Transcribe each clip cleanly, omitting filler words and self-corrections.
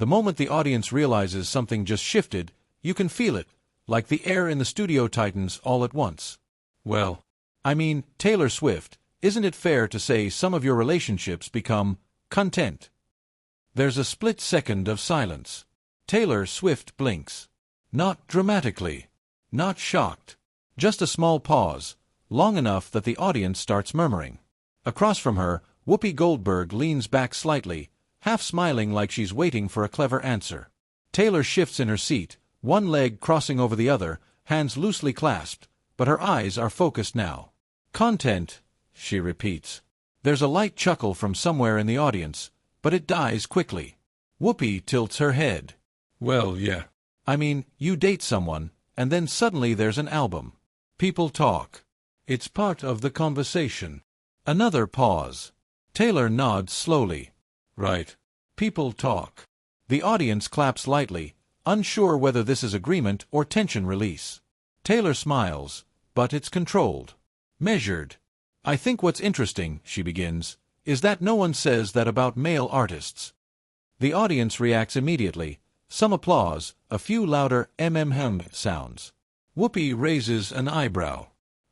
The moment the audience realizes something just shifted, you can feel it, like the air in the studio tightens all at once. Well, I mean, Taylor Swift, isn't it fair to say some of your relationships become content? There's a split second of silence. Taylor Swift blinks. Not dramatically. Not shocked. Just a small pause, long enough that the audience starts murmuring. Across from her, Whoopi Goldberg leans back slightly, half smiling like she's waiting for a clever answer. Taylor shifts in her seat, one leg crossing over the other, hands loosely clasped, but her eyes are focused now. Content, she repeats. There's a light chuckle from somewhere in the audience, but it dies quickly. Whoopi tilts her head. Well, yeah. I mean, you date someone, and then suddenly there's an album. People talk. It's part of the conversation. Another pause. Taylor nods slowly. Right. People talk. The audience claps lightly, unsure whether this is agreement or tension release. Taylor smiles, but it's controlled. Measured. I think what's interesting, she begins, is that no one says that about male artists. The audience reacts immediately. Some applause, a few louder sounds. Whoopi raises an eyebrow.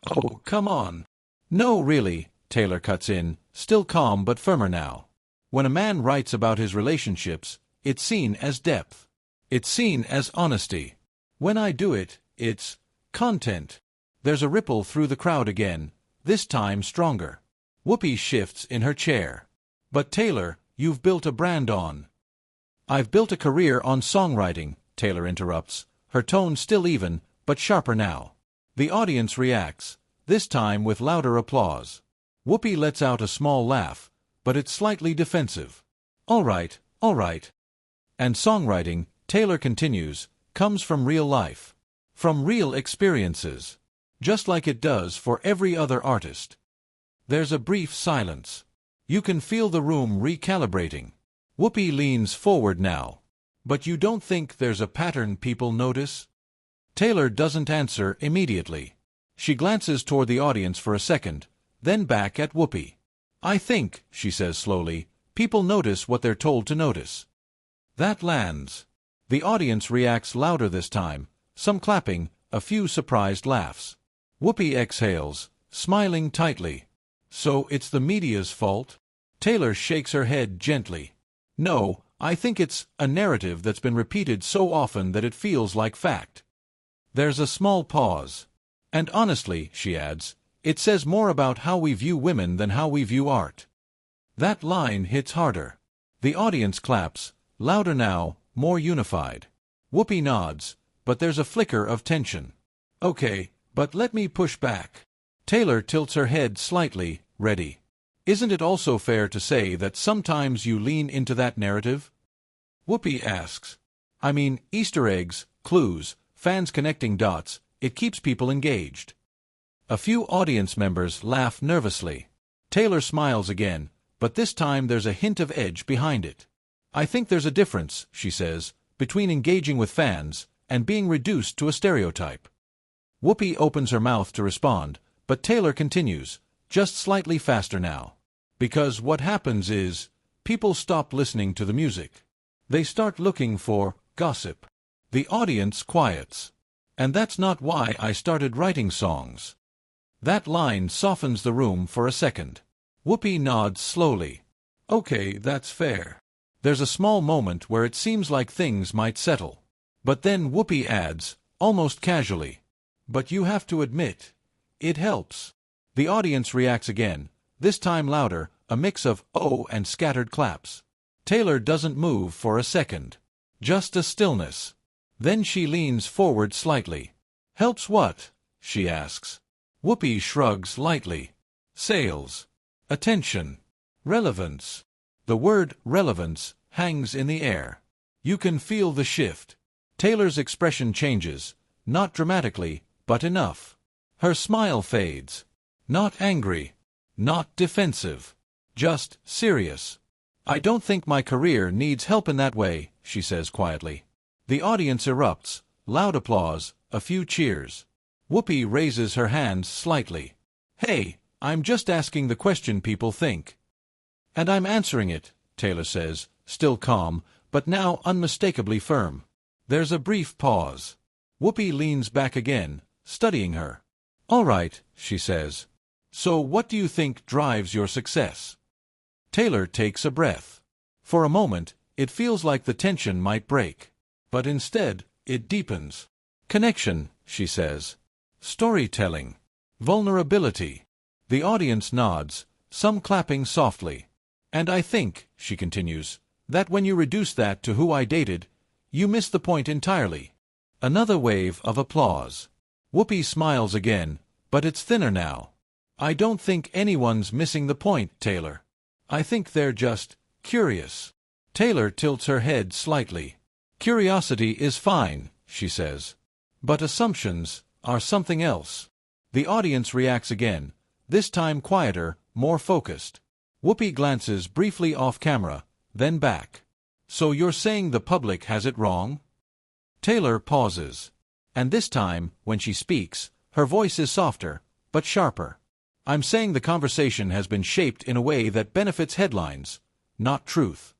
Oh, come on. No, really, Taylor cuts in, still calm but firmer now. When a man writes about his relationships, it's seen as depth. It's seen as honesty. When I do it, it's content. There's a ripple through the crowd again, this time stronger. Whoopi shifts in her chair. But Taylor, you've built a brand on. I've built a career on songwriting, Taylor interrupts, her tone still even, but sharper now. The audience reacts, this time with louder applause. Whoopi lets out a small laugh, but it's slightly defensive. All right, all right. And songwriting, Taylor continues, comes from real life. From real experiences. Just like it does for every other artist. There's a brief silence. You can feel the room recalibrating. Whoopi leans forward now. But you don't think there's a pattern people notice? Taylor doesn't answer immediately. She glances toward the audience for a second, then back at Whoopi. I think, she says slowly, people notice what they're told to notice. That lands. The audience reacts louder this time, some clapping, a few surprised laughs. Whoopi exhales, smiling tightly. So it's the media's fault? Taylor shakes her head gently. No, I think it's a narrative that's been repeated so often that it feels like fact. There's a small pause. And honestly, she adds, it says more about how we view women than how we view art. That line hits harder. The audience claps, louder now, more unified. Whoopi nods, but there's a flicker of tension. Okay, but let me push back. Taylor tilts her head slightly, ready. Isn't it also fair to say that sometimes you lean into that narrative? Whoopi asks. I mean, Easter eggs, clues, fans connecting dots, it keeps people engaged. A few audience members laugh nervously. Taylor smiles again, but this time there's a hint of edge behind it. I think there's a difference, she says, between engaging with fans and being reduced to a stereotype. Whoopi opens her mouth to respond, but Taylor continues, just slightly faster now. Because what happens is, people stop listening to the music. They start looking for gossip. The audience quiets. And that's not why I started writing songs. That line softens the room for a second. Whoopi nods slowly. Okay, that's fair. There's a small moment where it seems like things might settle. But then Whoopi adds, almost casually. But you have to admit, it helps. The audience reacts again, this time louder, a mix of oh and scattered claps. Taylor doesn't move for a second. Just a stillness. Then she leans forward slightly. Helps what? She asks. Whoopi shrugs lightly. Sales. Attention. Relevance. The word relevance hangs in the air. You can feel the shift. Taylor's expression changes, not dramatically, but enough. Her smile fades. Not angry. Not defensive. Just serious. I don't think my career needs help in that way, she says quietly. The audience erupts, loud applause, a few cheers. Whoopi raises her hands slightly. Hey, I'm just asking the question people think. And I'm answering it, Taylor says, still calm, but now unmistakably firm. There's a brief pause. Whoopi leans back again, studying her. "All right," she says. "So what do you think drives your success?" Taylor takes a breath. For a moment, it feels like the tension might break. But instead, it deepens. "Connection," she says. "Storytelling. Vulnerability." The audience nods, some clapping softly. "And I think," she continues, "that when you reduce that to who I dated, you miss the point entirely." Another wave of applause. Whoopi smiles again, but it's thinner now. "I don't think anyone's missing the point, Taylor. I think they're just curious." Taylor tilts her head slightly. "Curiosity is fine," she says. "But assumptions are something else." The audience reacts again, this time quieter, more focused. Whoopi glances briefly off camera, then back. "So you're saying the public has it wrong?" Taylor pauses. And this time, when she speaks, her voice is softer, but sharper. "I'm saying the conversation has been shaped in a way that benefits headlines, not truth."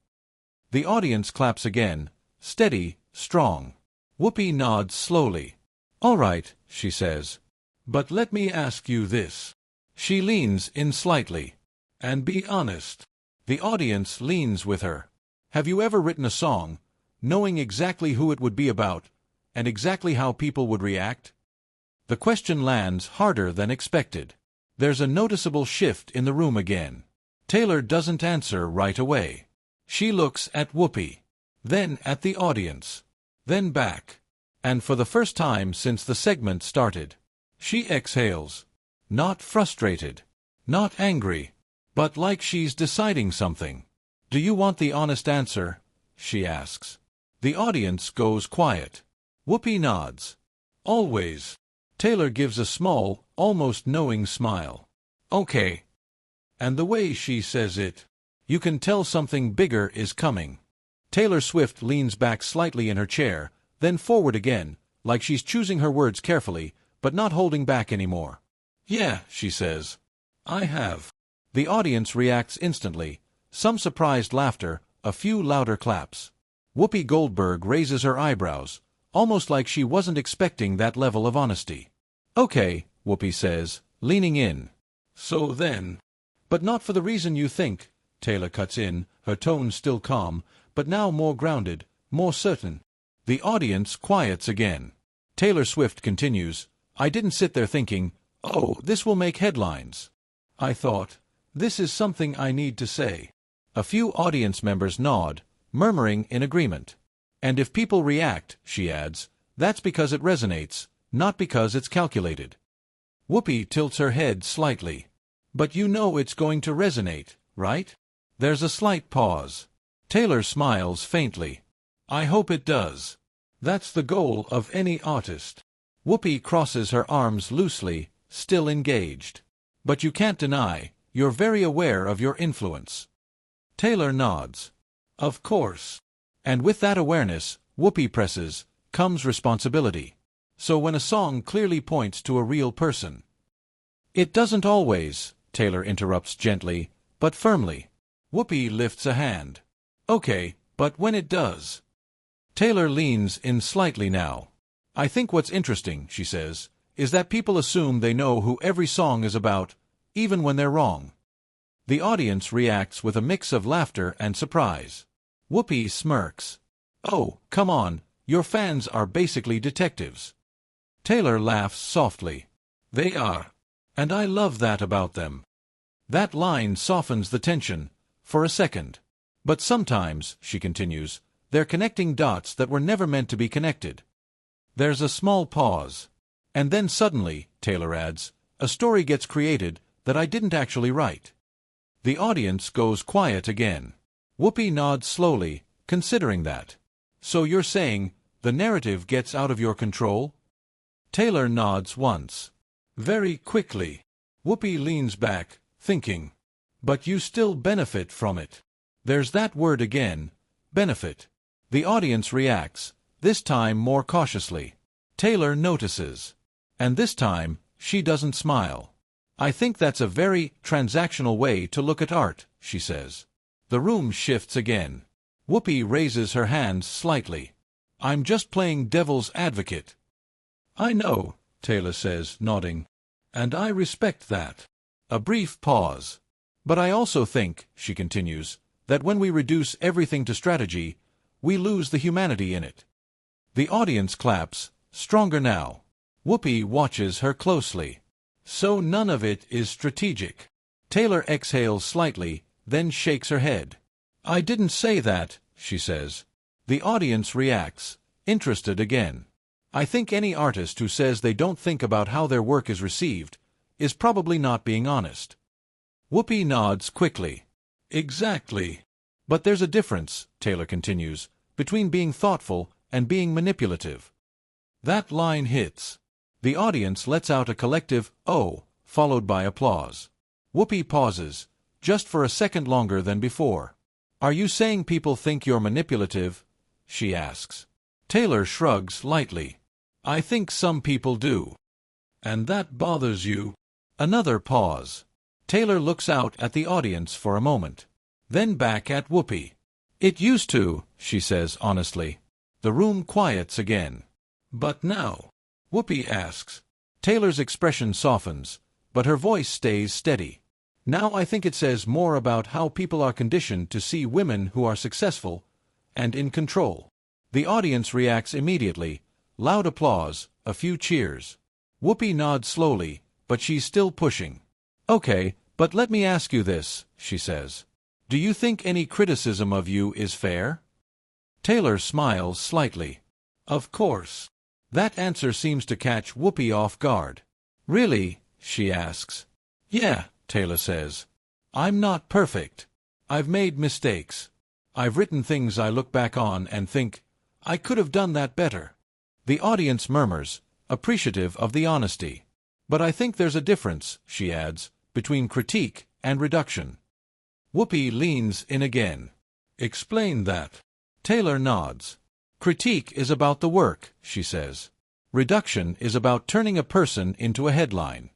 The audience claps again, steady, strong. Whoopi nods slowly. "All right," she says. "But let me ask you this." She leans in slightly. "And be honest." The audience leans with her. "Have you ever written a song, knowing exactly who it would be about, and exactly how people would react?" The question lands harder than expected. There's a noticeable shift in the room again. Taylor doesn't answer right away. She looks at Whoopi, then at the audience, then back. And for the first time since the segment started, she exhales. Not frustrated, not angry, but like she's deciding something. "Do you want the honest answer?" she asks. The audience goes quiet. Whoopi nods. "Always." Taylor gives a small, almost knowing smile. "Okay." And the way she says it, you can tell something bigger is coming. Taylor Swift leans back slightly in her chair, then forward again, like she's choosing her words carefully, but not holding back anymore. "Yeah," she says. "I have." The audience reacts instantly, some surprised laughter, a few louder claps. Whoopi Goldberg raises her eyebrows, almost like she wasn't expecting that level of honesty. "Okay," Whoopi says, leaning in. "So then—" "But not for the reason you think," Taylor cuts in, her tone still calm, but now more grounded, more certain. The audience quiets again. Taylor Swift continues, "I didn't sit there thinking, oh, this will make headlines. I thought, this is something I need to say." A few audience members nod, murmuring in agreement. "And if people react," she adds, "that's because it resonates, not because it's calculated." Whoopi tilts her head slightly. "But you know it's going to resonate, right?" There's a slight pause. Taylor smiles faintly. "I hope it does. That's the goal of any artist." Whoopi crosses her arms loosely, still engaged. "But you can't deny, you're very aware of your influence." Taylor nods. "Of course." And with that awareness, Whoopi presses, comes responsibility. "So when a song clearly points to a real person—" "It doesn't always," Taylor interrupts gently, but firmly. Whoopi lifts a hand. "Okay, but when it does—" Taylor leans in slightly now. "I think what's interesting," she says, "is that people assume they know who every song is about, even when they're wrong." The audience reacts with a mix of laughter and surprise. Whoopi smirks. "Oh, come on, your fans are basically detectives." Taylor laughs softly. "They are. And I love that about them." That line softens the tension, for a second. "But sometimes," she continues, "they're connecting dots that were never meant to be connected." There's a small pause. "And then suddenly," Taylor adds, "a story gets created that I didn't actually write." The audience goes quiet again. Whoopi nods slowly, considering that. "So you're saying, the narrative gets out of your control?" Taylor nods once. Very quickly. Whoopi leans back, thinking. "But you still benefit from it." There's that word again, benefit. The audience reacts, this time more cautiously. Taylor notices. And this time, she doesn't smile. "I think that's a very transactional way to look at art," she says. The room shifts again. Whoopi raises her hands slightly. I'm just playing devil's advocate. I know, Taylor says, nodding. And I respect that. A brief pause. But I also think, she continues, that when we reduce everything to strategy, we lose the humanity in it. The audience claps, stronger now. Whoopi watches her closely. So none of it is strategic. Taylor exhales slightly, then shakes her head. I didn't say that, she says. The audience reacts, interested again. I think any artist who says they don't think about how their work is received is probably not being honest. Whoopi nods quickly. Exactly. But there's a difference, Taylor continues, between being thoughtful and being manipulative. That line hits. The audience lets out a collective "oh," followed by applause. Whoopi pauses, just for a second longer than before. Are you saying people think you're manipulative? She asks. Taylor shrugs lightly. I think some people do. And that bothers you? Another pause. Taylor looks out at the audience for a moment, then back at Whoopi. It used to, she says honestly. The room quiets again. But now? Whoopi asks. Taylor's expression softens, but her voice stays steady. Now I think it says more about how people are conditioned to see women who are successful and in control. The audience reacts immediately. Loud applause, a few cheers. Whoopi nods slowly, but she's still pushing. Okay, but let me ask you this, she says. Do you think any criticism of you is fair? Taylor smiles slightly. Of course. That answer seems to catch Whoopi off guard. Really? She asks. Yeah, Taylor says. I'm not perfect. I've made mistakes. I've written things I look back on and think, I could have done that better. The audience murmurs, appreciative of the honesty. But I think there's a difference, she adds, between critique and reduction. Whoopi leans in again. Explain that. Taylor nods. Critique is about the work, she says. Reduction is about turning a person into a headline.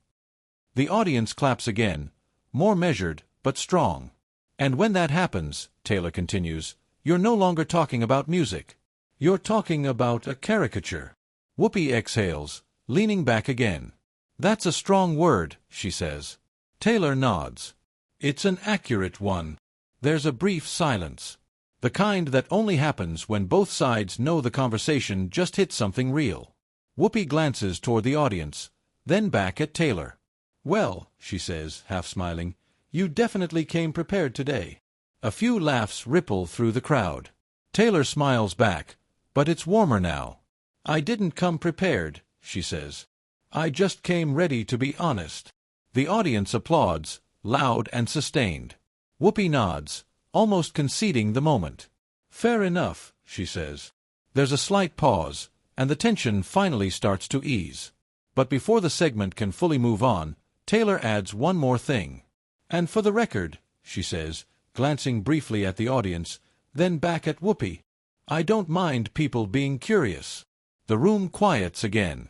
The audience claps again, more measured but strong. And when that happens, Taylor continues, you're no longer talking about music. You're talking about a caricature. Whoopi exhales, leaning back again. That's a strong word, she says. Taylor nods. It's an accurate one. There's a brief silence. The kind that only happens when both sides know the conversation just hit something real. Whoopi glances toward the audience, then back at Taylor. Well, she says, half smiling, you definitely came prepared today. A few laughs ripple through the crowd. Taylor smiles back, but it's warmer now. I didn't come prepared, she says. I just came ready to be honest. The audience applauds, loud and sustained. Whoopi nods, almost conceding the moment. Fair enough, she says. There's a slight pause, and the tension finally starts to ease. But before the segment can fully move on, Taylor adds one more thing. And for the record, she says, glancing briefly at the audience, then back at Whoopi, I don't mind people being curious. The room quiets again.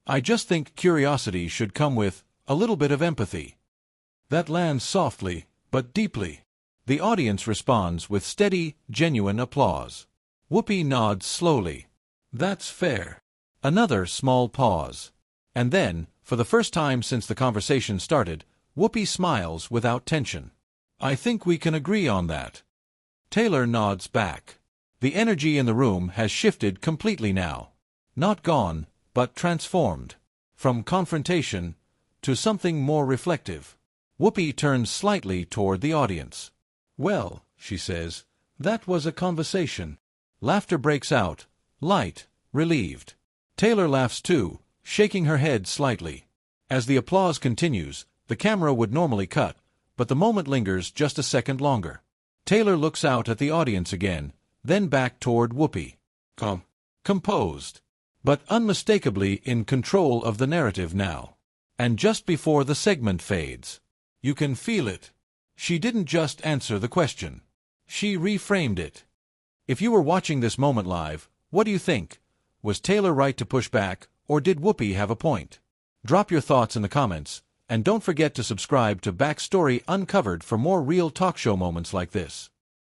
I just think curiosity should come with a little bit of empathy. That lands softly, but deeply. The audience responds with steady, genuine applause. Whoopi nods slowly. That's fair. Another small pause. And then, for the first time since the conversation started, Whoopi smiles without tension. I think we can agree on that. Taylor nods back. The energy in the room has shifted completely now. Not gone, but transformed. From confrontation to something more reflective. Whoopi turns slightly toward the audience. Well, she says, that was a conversation. Laughter breaks out, light, relieved. Taylor laughs too, shaking her head slightly. As the applause continues, the camera would normally cut, but the moment lingers just a second longer. Taylor looks out at the audience again, then back toward Whoopi. Composed, but unmistakably in control of the narrative now. And just before the segment fades, you can feel it. She didn't just answer the question. She reframed it. If you were watching this moment live, what do you think? Was Taylor right to push back, or did Whoopi have a point? Drop your thoughts in the comments, and don't forget to subscribe to Backstory Uncovered for more real talk show moments like this.